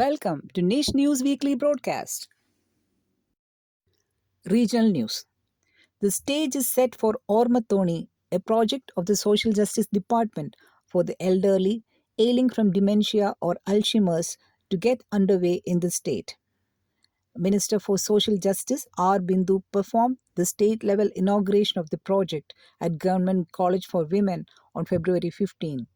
Welcome to NISH News Weekly Broadcast. Regional News. The stage is set for Ormathoni, a project of the Social Justice Department for the elderly ailing from dementia or Alzheimer's to get underway in the state. Minister for Social Justice R. Bindu performed the state level inauguration of the project at Government College for Women on February 15.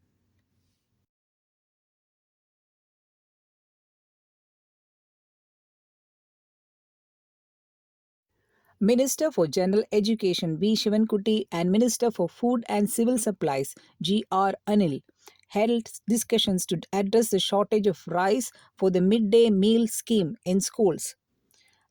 Minister for General Education V. Shivankutty and Minister for Food and Civil Supplies G. R. Anil held discussions to address the shortage of rice for the midday meal scheme in schools.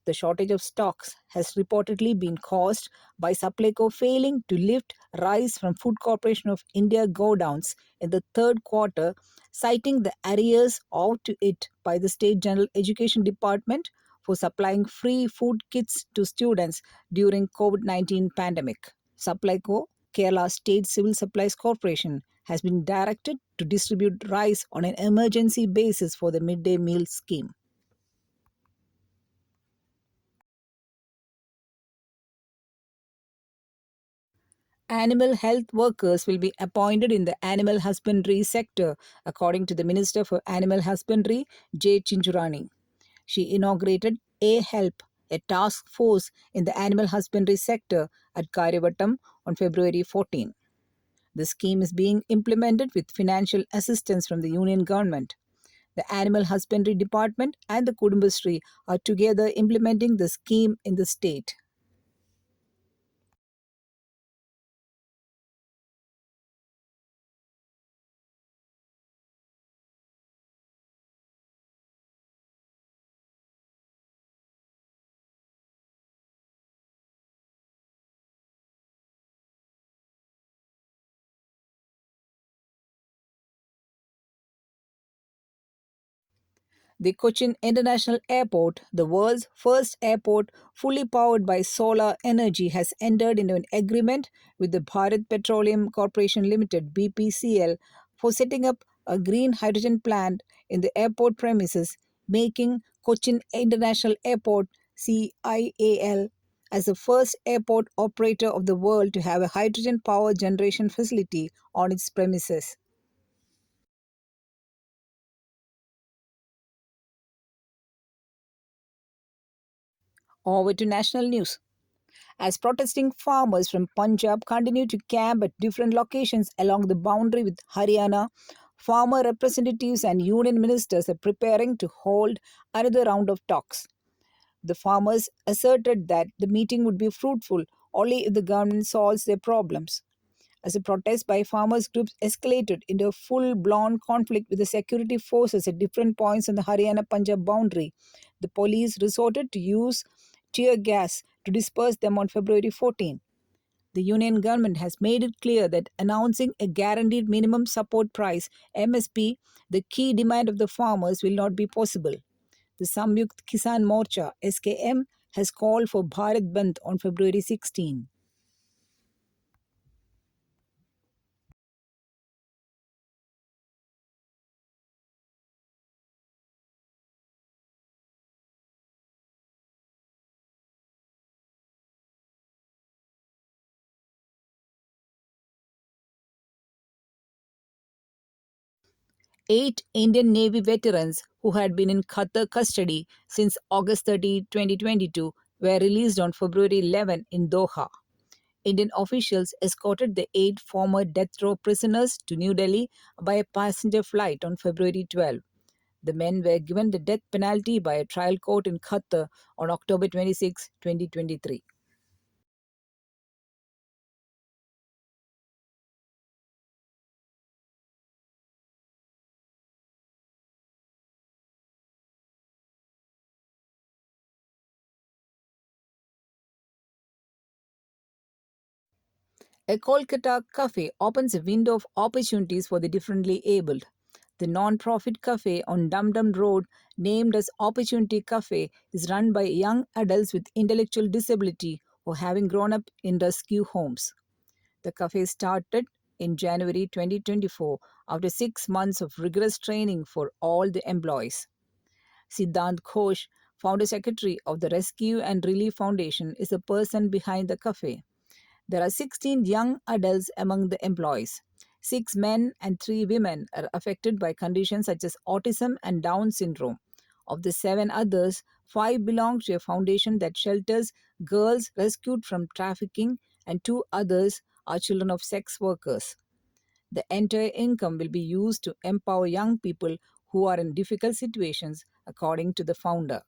The shortage of stocks has reportedly been caused by Supplyco failing to lift rice from Food Corporation of India godowns in the third quarter, citing the arrears owed to it by the State General Education Department for supplying free food kits to students during COVID-19 pandemic. Supplyco, Kerala State Civil Supplies Corporation, has been directed to distribute rice on an emergency basis for the midday meal scheme. Animal health workers will be appointed in the animal husbandry sector, according to the Minister for Animal Husbandry, J. Chinchurani. She inaugurated A-Help, a task force in the animal husbandry sector at Karyavatam on February 14. The scheme is being implemented with financial assistance from the union government. The Animal Husbandry Department and the Kudumbashree are together implementing the scheme in the state. The Cochin International Airport, the world's first airport fully powered by solar energy, has entered into an agreement with the Bharat Petroleum Corporation Limited (BPCL) for setting up a green hydrogen plant in the airport premises, making Cochin International Airport (CIAL) as the first airport operator of the world to have a hydrogen power generation facility on its premises. Over to national news. As protesting farmers from Punjab continue to camp at different locations along the boundary with Haryana, farmer representatives and union ministers are preparing to hold another round of talks. The farmers asserted that the meeting would be fruitful only if the government solves their problems. As a protest by farmers groups escalated into a full-blown conflict with the security forces at different points on the Haryana-Punjab boundary, the police resorted to use tear gas to disperse them on February 14. The union government has made it clear that announcing a guaranteed minimum support price (MSP), the key demand of the farmers, will not be possible. The Samyukt Kisan Morcha (SKM) has called for Bharat Bandh on February 16. 8 Indian Navy veterans who had been in Qatar custody since August 30, 2022 were released on February 11 in Doha. Indian officials escorted the 8 former death row prisoners to New Delhi by a passenger flight on February 12. The men were given the death penalty by a trial court in Qatar on October 26, 2023. A Kolkata cafe opens a window of opportunities for the differently abled. The non-profit cafe on Dum Dum Road, named as Opportunity Cafe, is run by young adults with intellectual disability or having grown up in rescue homes. The cafe started in January 2024 after 6 months of rigorous training for all the employees. Siddhant Ghosh, founder secretary of the Rescue and Relief Foundation, is the person behind the cafe. There are 16 young adults among the employees. 6 men and 3 women are affected by conditions such as autism and Down syndrome. Of the 7 others, 5 belong to a foundation that shelters girls rescued from trafficking, and 2 others are children of sex workers. The entire income will be used to empower young people who are in difficult situations, according to the founder.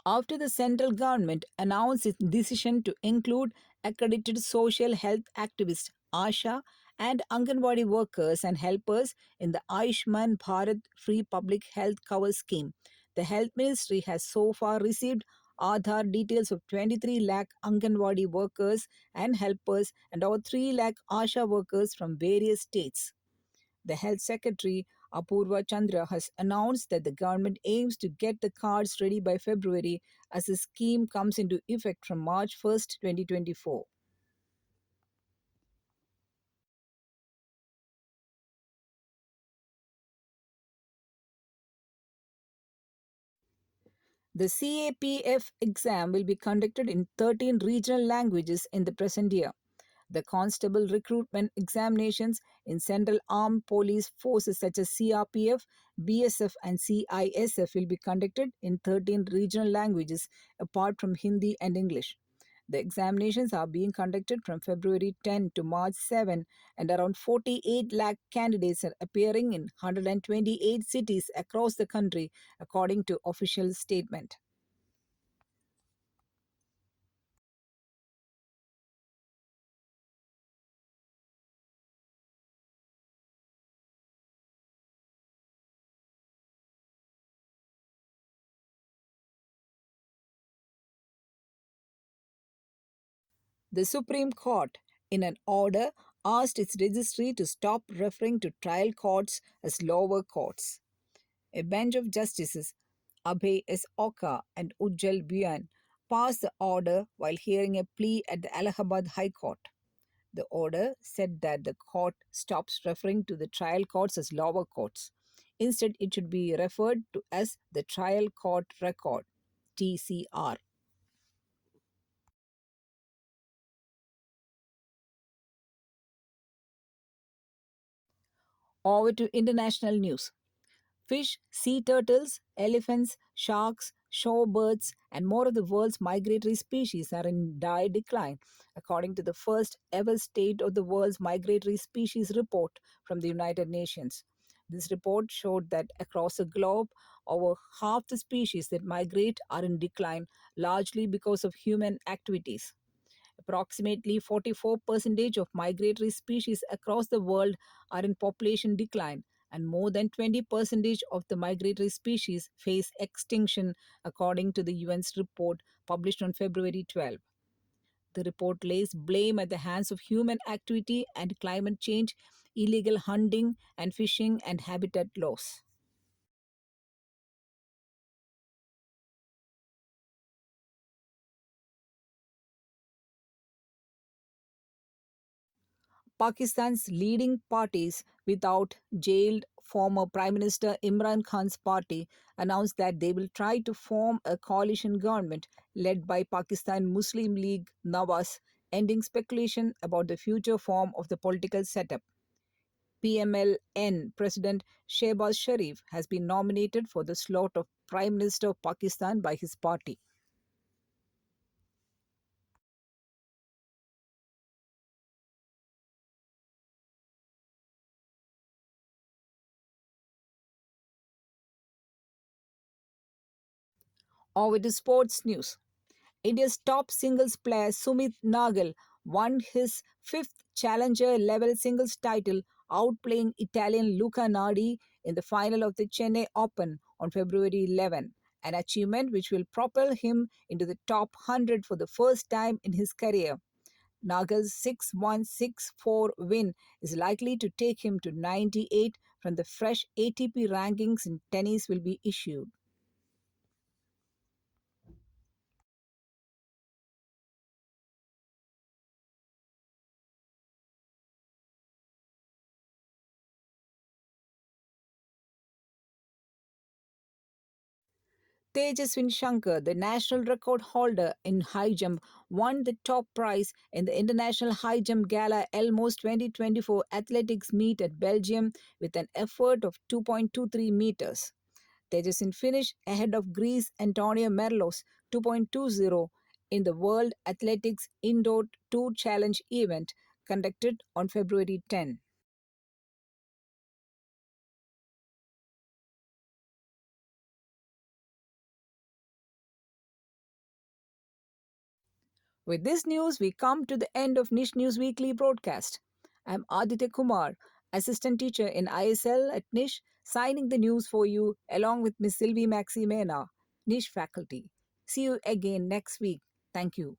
After the central government announced its decision to include accredited social health activists, ASHA, and Anganwadi workers and helpers in the Ayushman Bharat Free Public Health Cover Scheme, the Health Ministry has so far received Aadhaar details of 23 lakh Anganwadi workers and helpers and over 3 lakh ASHA workers from various states. The Health Secretary Apurva Chandra has announced that the government aims to get the cards ready by February as the scheme comes into effect from March 1st, 2024. The CAPF exam will be conducted in 13 regional languages in the present year. The constable recruitment examinations in Central Armed Police Forces such as CRPF, BSF, and CISF will be conducted in 13 regional languages apart from Hindi and English. The examinations are being conducted from February 10 to March 7, and around 48 lakh candidates are appearing in 128 cities across the country, according to official statement. The Supreme Court, in an order, asked its registry to stop referring to trial courts as lower courts. A bench of justices, Abhay S. Oka and Ujjal Buyan, passed the order while hearing a plea at the Allahabad High Court. The order said that the court stops referring to the trial courts as lower courts. Instead, it should be referred to as the Trial Court Record, TCR. Over to international news. Fish, sea turtles, elephants, sharks, shorebirds, and more of the world's migratory species are in dire decline, according to the first ever State of the World's Migratory Species report from the United Nations. This report showed that across the globe, over half the species that migrate are in decline, largely because of human activities. Approximately 44% of migratory species across the world are in population decline, and more than 20% of the migratory species face extinction, according to the UN's report published on February 12. The report lays blame at the hands of human activity and climate change, illegal hunting and fishing, and habitat loss. Pakistan's leading parties, without jailed former Prime Minister Imran Khan's party, announced that they will try to form a coalition government led by Pakistan Muslim League Nawaz, ending speculation about the future form of the political setup. PMLN President Shehbaz Sharif has been nominated for the slot of Prime Minister of Pakistan by his party. Over to sports news. India's top singles player Sumit Nagal won his fifth challenger level singles title, outplaying Italian Luca Nardi in the final of the Chennai Open on February 11. an achievement which will propel him into the top 100 for the first time in his career. Nagal's 6-1-6-4 win is likely to take him to 98 from the fresh ATP rankings in tennis will be issued. Tejaswin Shankar, the national record holder in high jump, won the top prize in the International High Jump Gala Elmos 2024 athletics meet at Belgium with an effort of 2.23 meters. Tejaswin finished ahead of Greece Antonio Merlos 2.20 in the World Athletics Indoor Tour Challenge event conducted on February 10. With this news, we come to the end of NISH News Weekly broadcast. I'm Aditya Kumar, assistant teacher in ISL at NISH, signing the news for you along with Miss Sylvie Maximena, NISH faculty. See you again next week. Thank you.